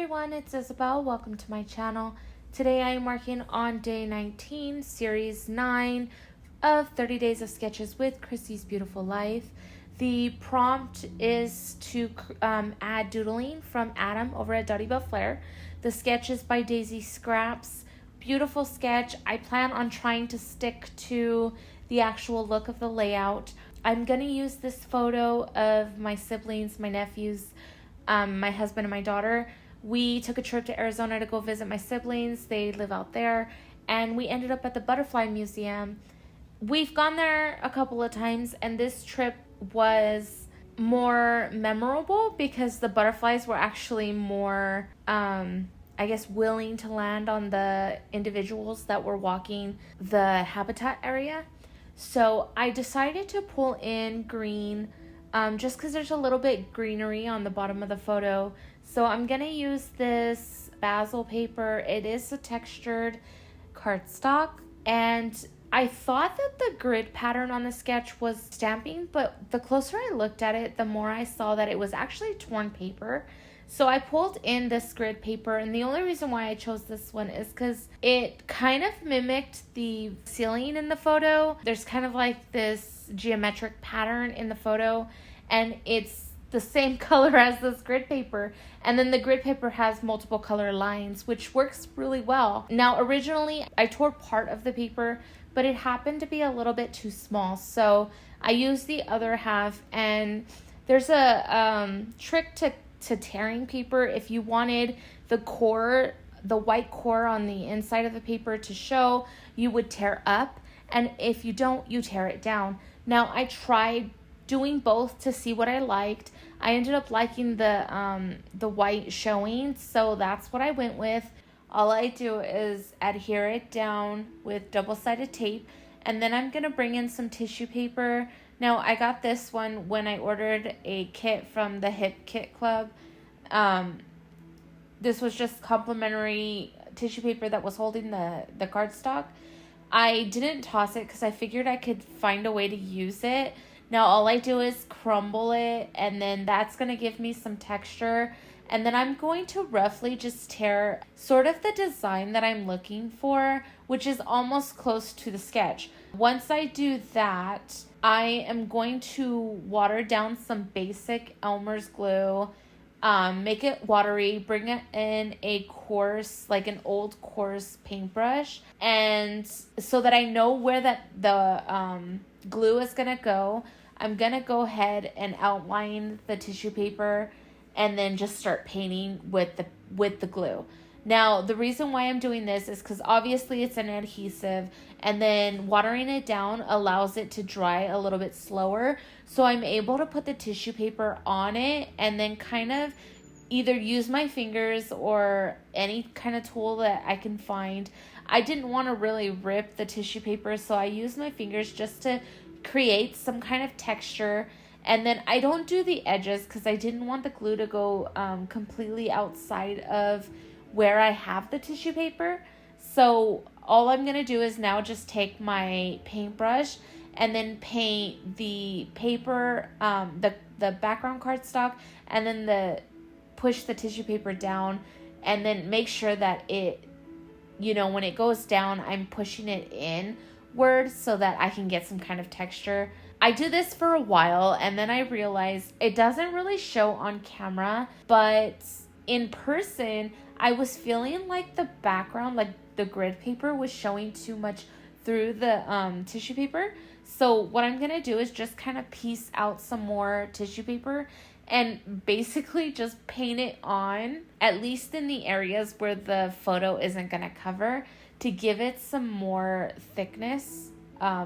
everyone, it's Izzibel. Welcome to my channel. Today I am working on day 19, series 9 of 30 Days of Sketches with Chrissy's Beautiful Life. The prompt is to add doodling from Adam over at Izzibel Flair. The sketch is by Daisy Scraps. Beautiful sketch. I plan on trying to stick to the actual look of the layout. I'm going to use this photo of my siblings, my nephews, my husband and my daughter. We took a trip to Arizona to go visit my siblings. They live out there, and we ended up at the Butterfly Museum. We've gone there a couple of times, and this trip was more memorable because the butterflies were actually more, willing to land on the individuals that were walking the habitat area. So I decided to pull in green just because there's a little bit greenery on the bottom of the photo. So I'm going to use this basil paper. It is a textured cardstock, and I thought that the grid pattern on the sketch was stamping, but the closer I looked at it, the more I saw that it was actually torn paper. So I pulled in this grid paper, and the only reason why I chose this one is because it kind of mimicked the ceiling in the photo. There's kind of like this geometric pattern in the photo, and it's the same color as this grid paper. And then the grid paper has multiple color lines, which works really well. Now, originally, I tore part of the paper, but it happened to be a little bit too small. So I used the other half, and there's a trick to tearing paper. If you wanted the core, the white core on the inside of the paper to show, you would tear up, and if you don't, you tear it down. Now, I tried doing both to see what I liked. I ended up liking the white showing, so that's what I went with. All I do is adhere it down with double-sided tape, and then I'm gonna bring in some tissue paper. Now, I got this one when I ordered a kit from the Hip Kit Club. This was just complimentary tissue paper that was holding the cardstock. I didn't toss it because I figured I could find a way to use it. Now, all I do is crumble it, and then that's going to give me some texture. And then I'm going to roughly just tear sort of the design that I'm looking for, which is almost close to the sketch. Once I do that, I am going to water down some basic Elmer's glue, make it watery, bring it in a coarse, like an old coarse paintbrush, and so that I know where the glue is going to go, I'm going to go ahead and outline the tissue paper and then just start painting with the glue. Now, the reason why I'm doing this is because obviously it's an adhesive, and then watering it down allows it to dry a little bit slower. So I'm able to put the tissue paper on it and then kind of either use my fingers or any kind of tool that I can find. I didn't want to really rip the tissue paper, so I used my fingers just to create some kind of texture. And then I don't do the edges because I didn't want the glue to go completely outside of where I have the tissue paper. So all I'm going to do is now just take my paintbrush and then paint the paper, the background cardstock, and then push the tissue paper down, and then make sure that it, when it goes down, I'm pushing it inward so that I can get some kind of texture. I do this for a while, and then I realized it doesn't really show on camera, but in person, I was feeling like the background, like the grid paper, was showing too much through the tissue paper. So what I'm going to do is just kind of piece out some more tissue paper and basically just paint it on, at least in the areas where the photo isn't going to cover, to give it some more thickness,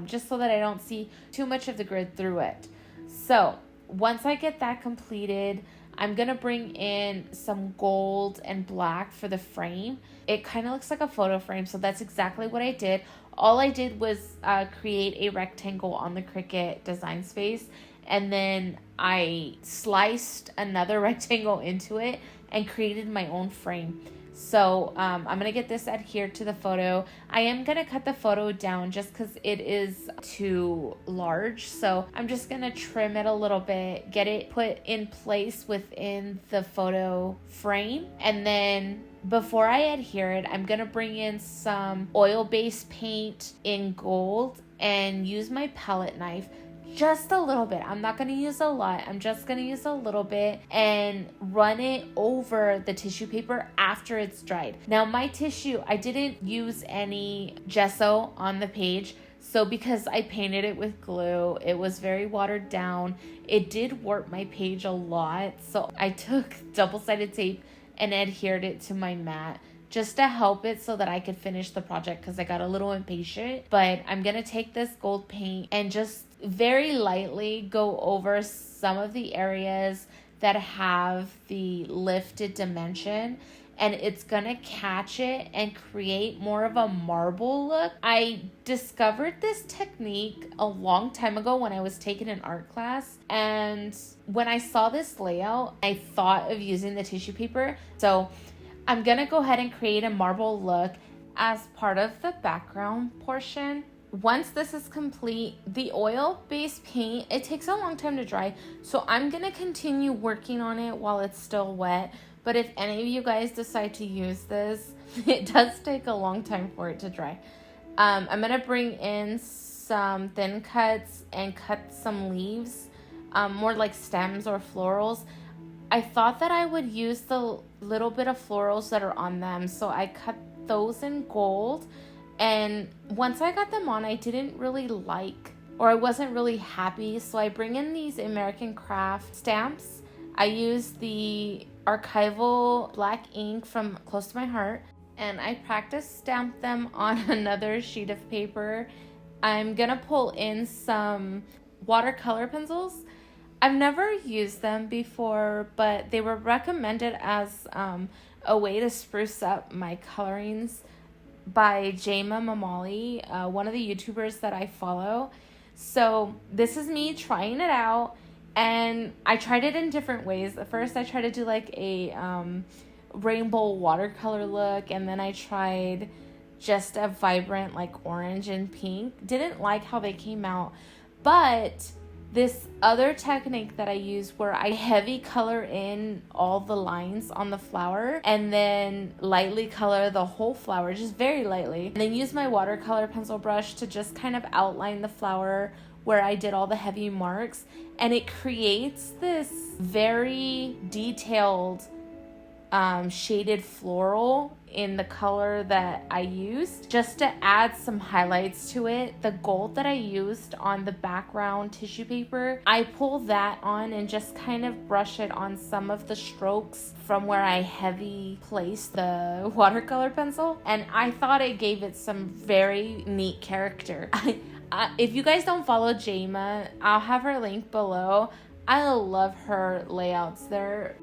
just so that I don't see too much of the grid through it. So once I get that completed, I'm going to bring in some gold and black for the frame. It kind of looks like a photo frame, so that's exactly what I did. All I did was create a rectangle on the Cricut design space, and then I sliced another rectangle into it and created my own frame. So I'm going to get this adhered to the photo. I am going to cut the photo down just because it is too large. So I'm just going to trim it a little bit, get it put in place within the photo frame. And then before I adhere it, I'm going to bring in some oil-based paint in gold and use my palette knife. Just a little bit. I'm not going to use a lot. I'm just going to use a little bit and run it over the tissue paper after it's dried. Now my tissue, I didn't use any gesso on the page. So because I painted it with glue, it was very watered down. It did warp my page a lot. So I took double-sided tape and adhered it to my mat just to help it so that I could finish the project because I got a little impatient. But I'm going to take this gold paint and just very lightly go over some of the areas that have the lifted dimension, and it's going to catch it and create more of a marble look. I discovered this technique a long time ago when I was taking an art class, and when I saw this layout, I thought of using the tissue paper. So I'm going to go ahead and create a marble look as part of the background portion. Once this is complete, the oil-based paint, it takes a long time to dry, so I'm going to continue working on it while it's still wet. But if any of you guys decide to use this, it does take a long time for it to dry. I'm going to bring in some thin cuts and cut some leaves, more like stems or florals. I thought that I would use the little bit of florals that are on them, so I cut those in gold. And once I got them on, I didn't really like, or I wasn't really happy. So I bring in these American Craft stamps. I use the archival black ink from Close to My Heart, and I practice stamp them on another sheet of paper. I'm gonna pull in some watercolor pencils. I've never used them before, but they were recommended as a way to spruce up my colorings by Jama Mamali, one of the YouTubers that I follow. So this is me trying it out, and I tried it in different ways. At first I tried to do like a rainbow watercolor look, and then I tried just a vibrant like orange and pink. Didn't like how they came out, but this other technique that I use where I heavy color in all the lines on the flower and then lightly color the whole flower, just very lightly, and then use my watercolor pencil brush to just kind of outline the flower where I did all the heavy marks, and it creates this very detailed shaded floral in the color that I used, just to add some highlights to it. The gold that I used on the background tissue paper, I pull that on and just kind of brush it on some of the strokes from where I heavy placed the watercolor pencil, and I thought it gave it some very neat character. If you guys don't follow Jama, I'll have her link below. I love her layouts. They're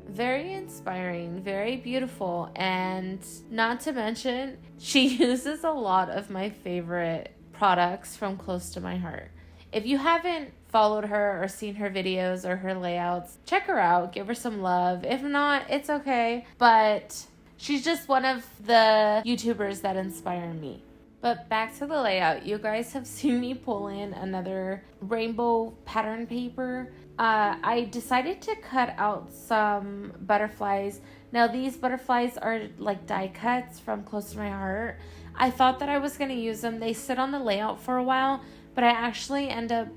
very inspiring, very beautiful, and not to mention, she uses a lot of my favorite products from Close to My Heart. If you haven't followed her or seen her videos or her layouts, check her out, give her some love. If not, it's okay, but she's just one of the YouTubers that inspire me. But back to the layout. You guys have seen me pull in another rainbow pattern paper. I decided to cut out some butterflies. Now these butterflies are like die cuts from Close to My Heart. I thought that I was going to use them. They sit on the layout for a while, but I actually end up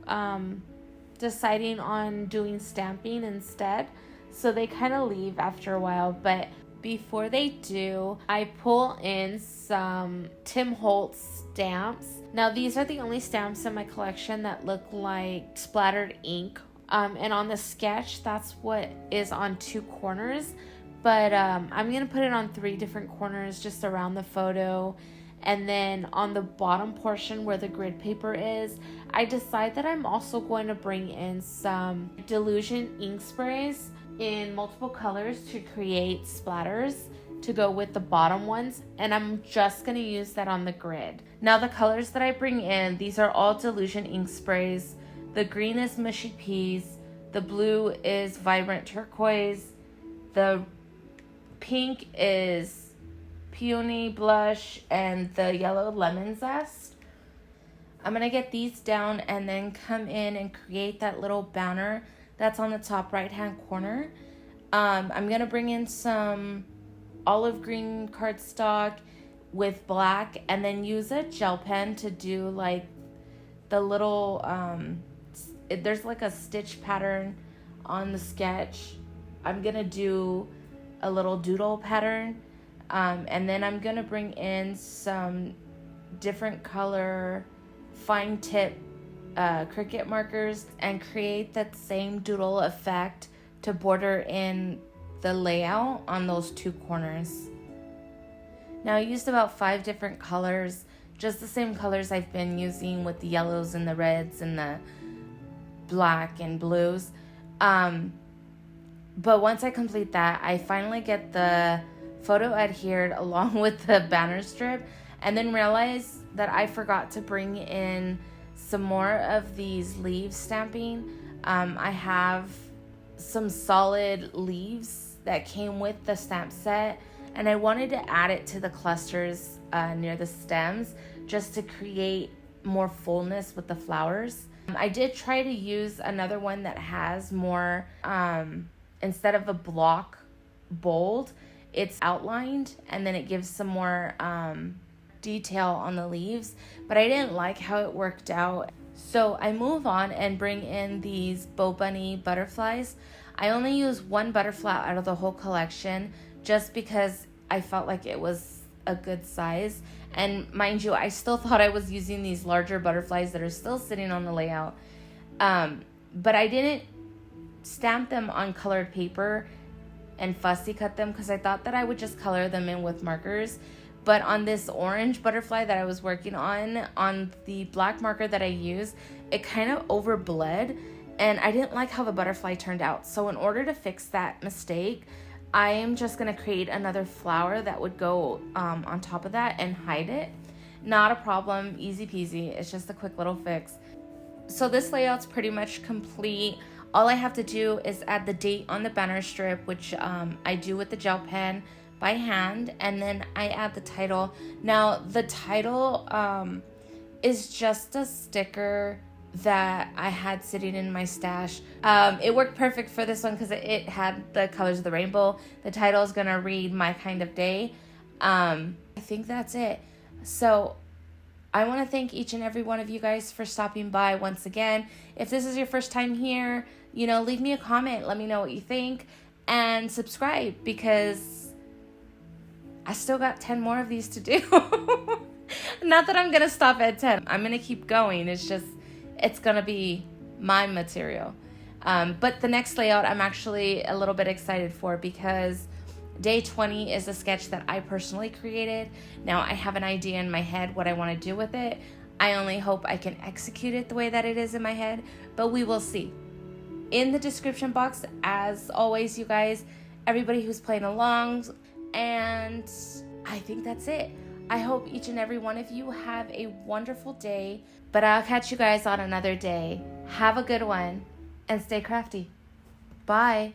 deciding on doing stamping instead. So they kind of leave after a while, but before they do, I pull in some Tim Holtz stamps. Now these are the only stamps in my collection that look like splattered ink. And on the sketch, that's what is on 2 corners. But I'm going to put it on 3 different corners just around the photo. And then on the bottom portion where the grid paper is, I decide that I'm also going to bring in some Delusion ink sprays in multiple colors to create splatters to go with the bottom ones, and I'm just going to use that on the grid. Now the colors that I bring in, these are all Delusion ink sprays. The green is Mushy Peas, the blue is Vibrant Turquoise, the pink is peony blush and the yellow lemon zest. I'm going to get these down and then come in and create that little banner that's on the top right hand corner. I'm going to bring in some olive green cardstock with black and then use a gel pen to do like the little, there's like a stitch pattern on the sketch. I'm going to do a little doodle pattern. And then I'm going to bring in some different color fine tip Cricut markers and create that same doodle effect to border in the layout on those two corners. Now I used about 5 different colors, just the same colors I've been using with the yellows and the reds and the black and blues. But once I complete that, I finally get the photo adhered along with the banner strip, and then realize that I forgot to bring in some more of these leaves stamping. I have some solid leaves that came with the stamp set, and I wanted to add it to the clusters near the stems just to create more fullness with the flowers. I did try to use another one that has more, instead of a block bold, it's outlined, and then it gives some more detail on the leaves, but I didn't like how it worked out. So I move on and bring in these Bow Bunny butterflies. I only use one butterfly out of the whole collection just because I felt like it was a good size. And mind you, I still thought I was using these larger butterflies that are still sitting on the layout. But I didn't stamp them on colored paper and fussy cut them because I thought that I would just color them in with markers. But on this orange butterfly that I was working on the black marker that I used, it kind of overbled, and I didn't like how the butterfly turned out. So in order to fix that mistake, I am just going to create another flower that would go on top of that and hide it. Not a problem, easy peasy. It's just a quick little fix. So this layout's pretty much complete. All I have to do is add the date on the banner strip, which I do with the gel pen by hand, and then I add the title. Now the title is just a sticker that I had sitting in my stash. It worked perfect for this one because it had the colors of the rainbow. The title is gonna read My Kind of Day. I think that's it. So I want to thank each and every one of you guys for stopping by once again. If this is your first time here, leave me a comment, let me know what you think, and subscribe because I still got 10 more of these to do. Not that I'm going to stop at 10. I'm going to keep going. It's going to be my material. But the next layout I'm actually a little bit excited for because day 20 is a sketch that I personally created. Now I have an idea in my head what I want to do with it. I only hope I can execute it the way that it is in my head, but we will see. In the description box, as always, you guys, everybody who's playing along, and I think that's it. I hope each and every one of you have a wonderful day, but I'll catch you guys on another day. Have a good one and stay crafty. Bye.